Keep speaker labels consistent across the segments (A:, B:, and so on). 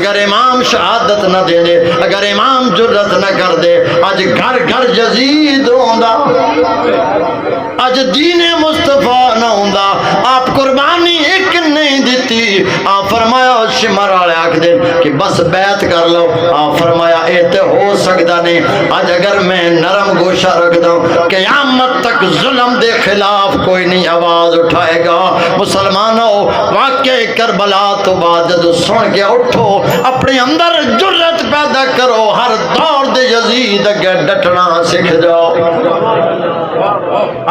A: اگر امام شہادت نہ دے دے، اگر امام جرت نہ کر دے، اج گھر گھر یزید ہوندا، اج دین مصطفیٰ نہ ہوندا، آپ قربانی ایک نہیں دیتی۔ آپ فرمایا شمر والے آکھ دے کہ بس بیعت کر لو، آپ فرمایا اے تے ہو سکتا نہیں۔ آج اگر میں نرم گوشہ رکھ دوں، قیامت تک ظلم دے خلاف کوئی نہیں آواز اٹھائے گا۔ مسلمانوں، واقعہ کربلا تو بعد جدو سن کے اٹھو، اپنے اندر جرت پیدا کرو، ہر دور دے یزید اگے ڈٹنا سکھ جاؤ۔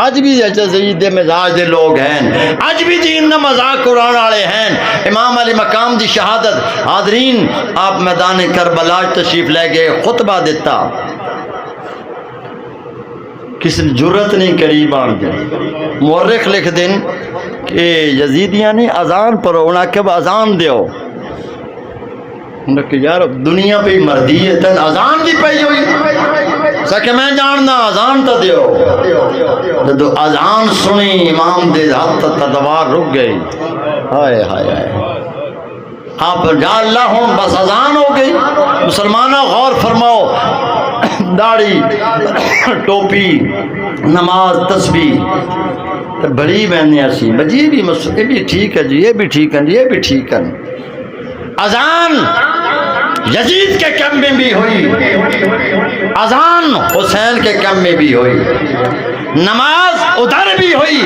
A: آج بھی یزید دے مزاج دے لوگ ہیں، آج بھی دین دا مذاق قرآن والے ہیں۔ امام علی مقام دی شہادت، حاضرین آپ میدان کربلا تشریف لے گئے، خطبہ دیتا، کسی نے جرت نہیں کری بان دے۔ مورخ لکھ دیں کہ یزیدیاں نے اذان پڑھو، انہاں کہ اذان دیو، انہاں کہ یار دنیا پہ مردی ہے تن اذان بھی پئی ہوئی سکے میں جاننا اذان تا دیو۔ جدو اذان سنی امام دے ہاتھ تدوار رک گئی، ہائے ہائے ہائے، آپ جا اللہ ہوں بس اذان ہو گئی۔ مسلمانوں غور فرماؤ، داڑھی ٹوپی نماز تسبیح بڑی بہنیں ایسی بجی بھی یہ بھی ٹھیک ہے جی، یہ بھی ٹھیک ہے جی، یہ بھی ٹھیک ہے۔ اذان یزید کے کم میں بھی ہوئی، اذان حسین کے کم میں بھی ہوئی، نماز ادھر بھی ہوئی،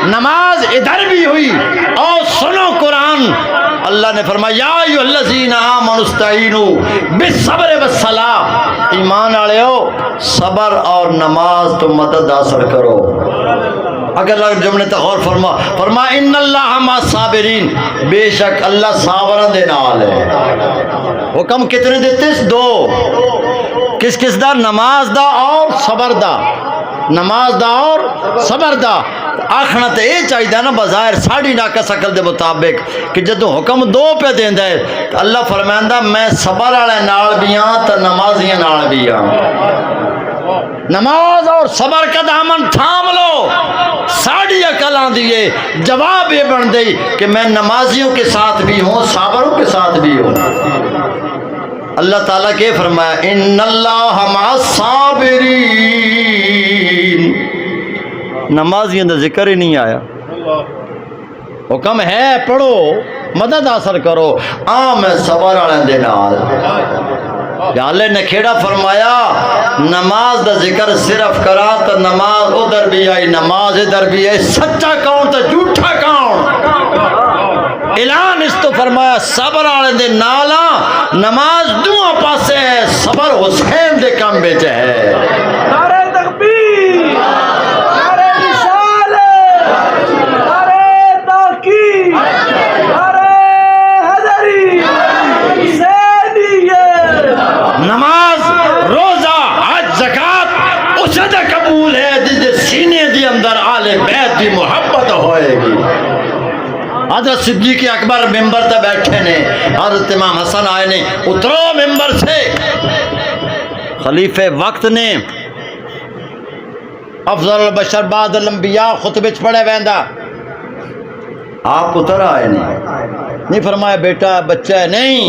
A: نماز ادھر بھی ہوئی۔ اور سنو قرآن، اللہ نے فرمایا یا ایھا الذین آمنوا استعینوا بالصبر والصلاۃ، ایمان والےو صبر اور نماز تو مدد حاصل کرو۔ اگر جملے تو غور فرما ان اللہ مع الصابرین، بے شک اللہ صابراں دے نال ہے۔ حکم کتنے دیتے؟ دو، کس کس دا؟ نماز دا اور صبر دا، نماز دا اور صبر دا۔ آخنا تو یہ چاہیے نا بظاہر ساڑی ناقص عقل دے مطابق کہ جدو حکم دو پہ دیندا ہے تو اللہ فرمائندا میں صبر والے نال بھی ہاں تو نمازیاں نال بھی ہاں۔ نماز اور صبر کا دامن تھام لو، ساڑی عقل آندی ہے، جواب یہ بن گئی کہ میں نمازیوں کے ساتھ بھی ہوں، صابروں کے ساتھ بھی ہوں۔ اللہ تعالیٰ کے فرمایا ان اللہ مع الصابرین، نمازیوں کا ذکر ہی نہیں آیا۔ حکم ہے پڑھو، مدد حاصل کرو، میں صبر والے دے نال۔ اللہ نے کھیڑا فرمایا نماز دا ذکر صرف کرا تو نماز ادھر بھی آئی، نماز ادھر بھی آئی، سچا کون تو جھوٹا کون؟ اعلان اس تو فرمایا صبر والے دے نالا، نماز دونوں پاسے ہے، صبر حسین دے کم بچ ہے۔
B: نعرہ تکبیر، نعرہ رسالت، نعرہ تحقیق، نعرہ حیدری، حسینیت۔
A: نماز، روزہ، حج، زکات اسے دے قبول ہے جس سینے دی اندر آل بیت دی محبت ہوئے گی۔ حضرت صدیق اکبر ممبر تے بیٹھے نے، حضرت امام حسن آئے نے، اترو ممبر سے۔ خلیفہ وقت نے افضل البشر بعد الانبیاء خطبے چ پڑھے ویندا، آپ اتر آئے نے، نہیں فرمایا بیٹا بچہ ہے، نہیں،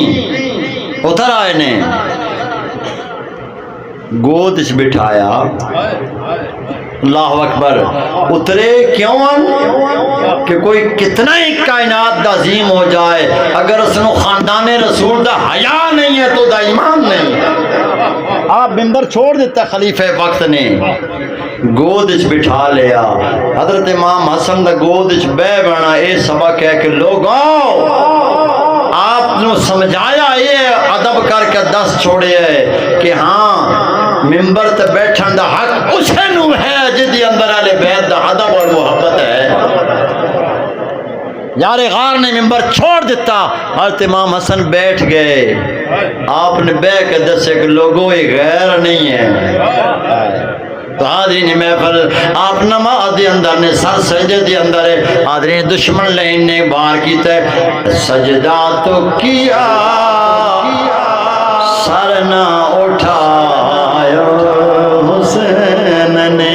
A: اتر آئے نے، گود چ بٹھایا۔ اللہ اکبر، اترے کیوں کہ کوئی کتنا ہی کائنات دا عظیم ہو جائے، اگر اس نے خاندان رسول دا حیا نہیں ہے تو دا ایمان نہیں۔ آپ ممبر چھوڑ دیتا، خلیفہ وقت نے گود چ بٹھا لیا۔ حضرت امام حسن دا گود چ بہ بنا، اے سبق ہے کہ لوگوں آپ نے سمجھایا، یہ ادب کر کے دس چھوڑے ہے کہ ہاں ممبر تے بیٹھن دا حق اسے نو ہے جدی اندر والے بیت دا ادب اور محبت ہے۔ یار غار نے ممبر چھوڑ دیتا، حضرت امام حسن بیٹھ گئے۔ آپ نے بہ کے دسے کہ لوگوں یہ غیر نہیں ہے۔ تو حاضرین محفل آپ نماز دے اندر نے، سر سجدے دے اندر ہے، حاضرین دشمن لین نے بار کیتا ہے، سجدہ تو کیا سر نہ اٹھایا حسین نے۔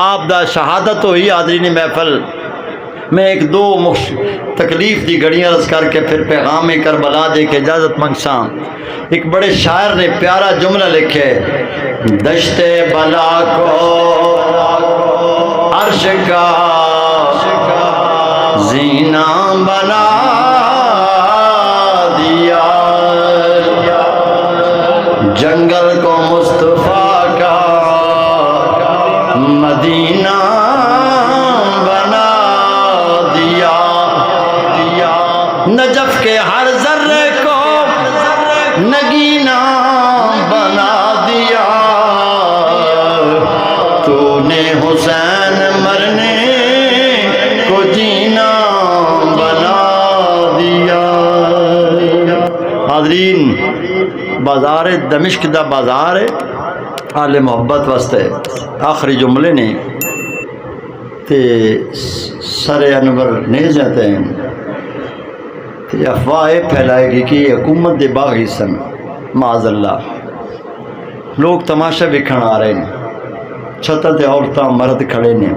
A: آپ دا شہادت ہوئی حاضرین محفل، میں ایک دو تکلیف دی گھڑیاں رس کر کے پھر پیغام کربلا دے کے اجازت منگساں۔ ایک بڑے شاعر نے پیارا جملہ لکھے، دشت بلا کو عرش کا زینہ بنا دیا، جنگل کو مصطفیٰ کا مدینہ بنا دیا، نجف کے ہر ذرے کو نگینہ بنا دیا، تو نے حسین مرنے کو جینا بنا دیا۔ حاضرین، بازار دمشق دا بازار ہے، آل محبت واسطے آخری جملے نے تے سر انور نہیں جاتے ہیں تے افواہ پھیلائے گی کہ یہ حکومت دے باغی سن، معاذ اللہ۔ لوگ تماشا ویکھن آ رہے ہیں، چھتاں تے عورتاں مرد کھڑے نے،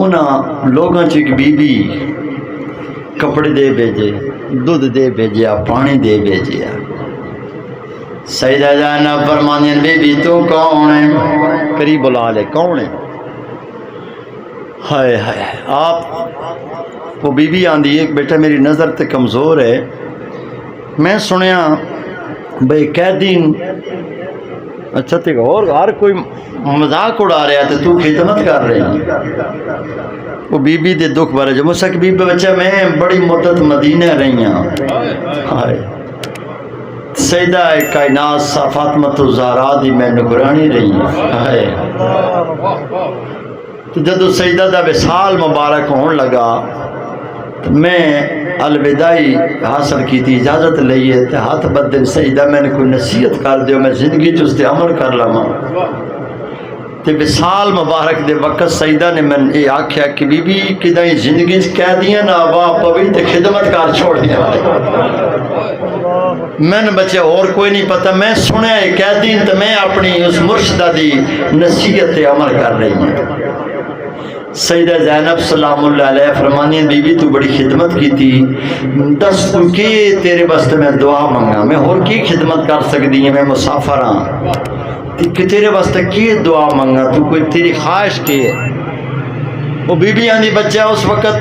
A: انہاں لوگاں چ ایک بی بی کپڑے دے بھیجے، دودھ دے بھیجیا، پانی دے بھیجیا۔ سیدہ زینب فرمانی بی بی تو کون ہے؟ قریب بلا لے، کون ہے؟ ہائے ہائے، آپ وہ بی بی آندھی ایک بیٹا میری نظر تے کمزور ہے، میں سنیا بھئی قیدین، اچھا تے اور ہر کوئی مذاق اڑا رہا ہے تو خدمت کر رہے ہیں۔ وہ بی بی دے دکھ بارے جو مجھ بی بی بچہ میں بڑی مدت مدینہ رہی ہوں، ہائے سیدہ کائنات فاطمۃ الزہرا دی میں نگرانی رہی ہے۔ جدو سیدہ دا وصال مبارک ہون لگا میں الوداعی حاصل کی تھی، اجازت لئیے تے ہاتھ بدن سیدہ میں نے کوئی نصیحت کر دیو، میں زندگی چ اس تے عمل کر لواں۔ تے وصال مبارک دے وقت سیدہ نے میں یہ آکھیا کہ بی بی کدائیں زندگی کہہ دیا نا وا پوی تے خدمت کار چھوڑ دیا۔ میں نے بچے اور کوئی نہیں پتہ، میں سنیا ہے کہہ دین تو میں اپنی اس مرشدہ دی نصیحت عمل کر رہی ہوں۔ سیدہ زینب سلام اللہ علیہ فرمانی بی بی تو بڑی خدمت کی تھی، دس تو کی تیرے واسطے میں دعا منگا، میں اور کی خدمت کر سکتی ہیں، میں مسافر ہاں کہ تیرے واسطے کی دعا منگا، تو کوئی تیری خواہش کی ہے؟ وہ بی بی آندھی بچہ اس وقت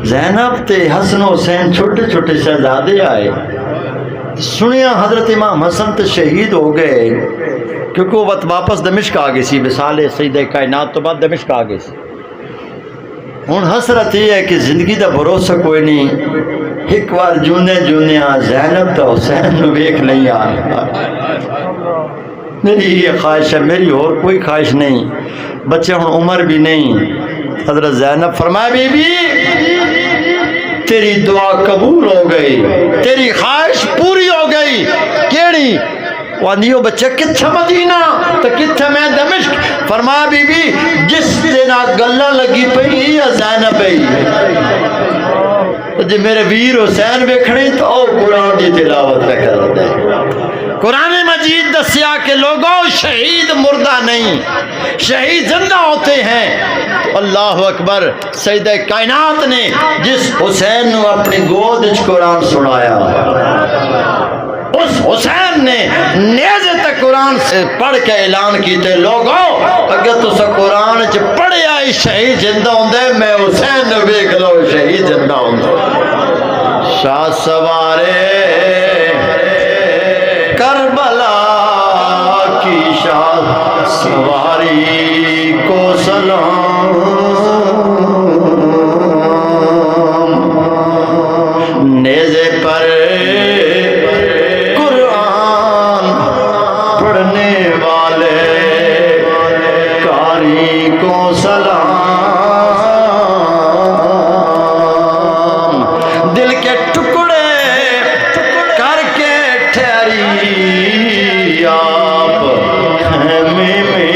A: زینب تے حسن حسین چھوٹے چھوٹے شہزادے آئے، سنیا حضرت امام حسن تے شہید ہو گئے کیونکہ وہ وقت واپس دمشق آ گئی سی، وصال سیدہ کائنات تو بعد دمشق آ گئی سی۔ ہن حسرت یہ ہے کہ زندگی دا بھروسہ کوئی نہیں، ایک بار جونے زینب تو حسین نو ویکھ نہیں آ میری یہ خواہش ہے، میری اور کوئی خواہش نہیں، بچے ہن عمر بھی نہیں۔ حضرت زینب فرمایا بی بی تیری دعا قبول ہو گئی، تیری خواہش پوری ہو گئی، کیڑی؟ وہ آندھیو بچہ کتھا مدینہ تو کتھا میں دمشق؟ فرمایا بی بی جس دن گلہ لگی پئی یا زینب پئی جی میرے ویر حسین ویکھنے تو او قرآن دی تلاوت پہ کر دے۔ قرآن مجید دسیا کہ لوگوں شہید مردہ نہیں، شہید زندہ ہوتے ہیں۔ اللہ اکبر، سیدہ کائنات نے جس حسین نے اپنی گود وچ قرآن سنایا، اس حسین نے نیزے تک قرآن سے پڑھ کے اعلان کیتے لوگوں اگر تو سا قرآن چ پڑھیا ہی شہید زندہ ہوندے، میں حسین نے ویکھ لو شہید زندہ ہوندے۔ شاہ سوارے کربلا کی شاہ سواری کو سلام، نیزے پر قرآن پڑھنے والے قاری کو سلام، دل کے ٹکڑے کر کے ٹھہری آپ خیمے میں،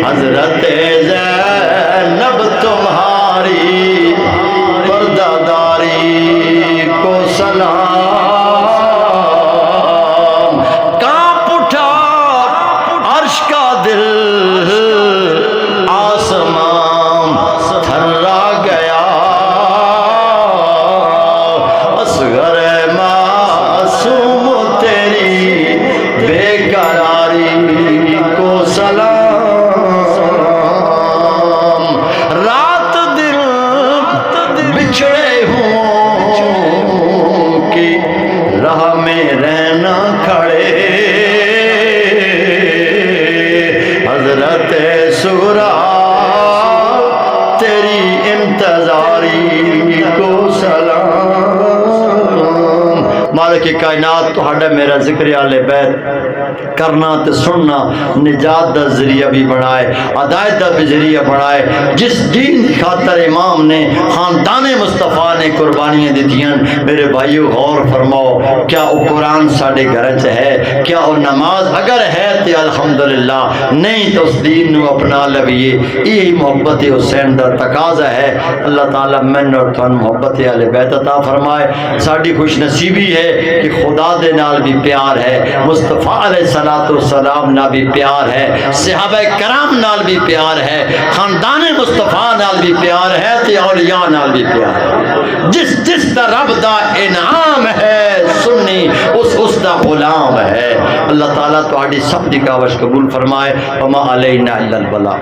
A: حضرت زینب تمہاری پردہ کے کائنات تہاڈا میرا ذکر آل بیت کرنا تے سننا نجات دا ذریعہ بھی بنائے، ہدایت دا بھی ذریعہ بنائے۔ جس دین کی خاطر امام نے خاندان مصطفیٰ نے قربانیاں دیتیاں، میرے بھائیو غور فرماؤ، کیا وہ قرآن ساڑے گھر چ ہے؟ کیا وہ نماز اگر ہے تو الحمدللہ، نہیں تو اس دین نو اپنا لویے۔ یہی محبت حسین دا تقاضا ہے۔ اللہ تعالیٰ من اور تھن محبت اہل بیت عطا فرمائے۔ ساڑی خوش نصیبی ہے کہ خدا دے نال بھی پیار ہے، مصطفیٰ علیہ السلام نال بھی پیار ہے، صحابہ کرام نال بھی پیار ہے، خاندان مصطفیٰ نال بھی پیار ہے، تے اولیاء نال بھی پیار ہے۔ جس دا رب دا انعام ہے سنی، اس دا غلام ہے۔ اللہ تعالیٰ تہاڈی سب دی کاوش قبول فرمائے۔ وما علینا الا البلاغ۔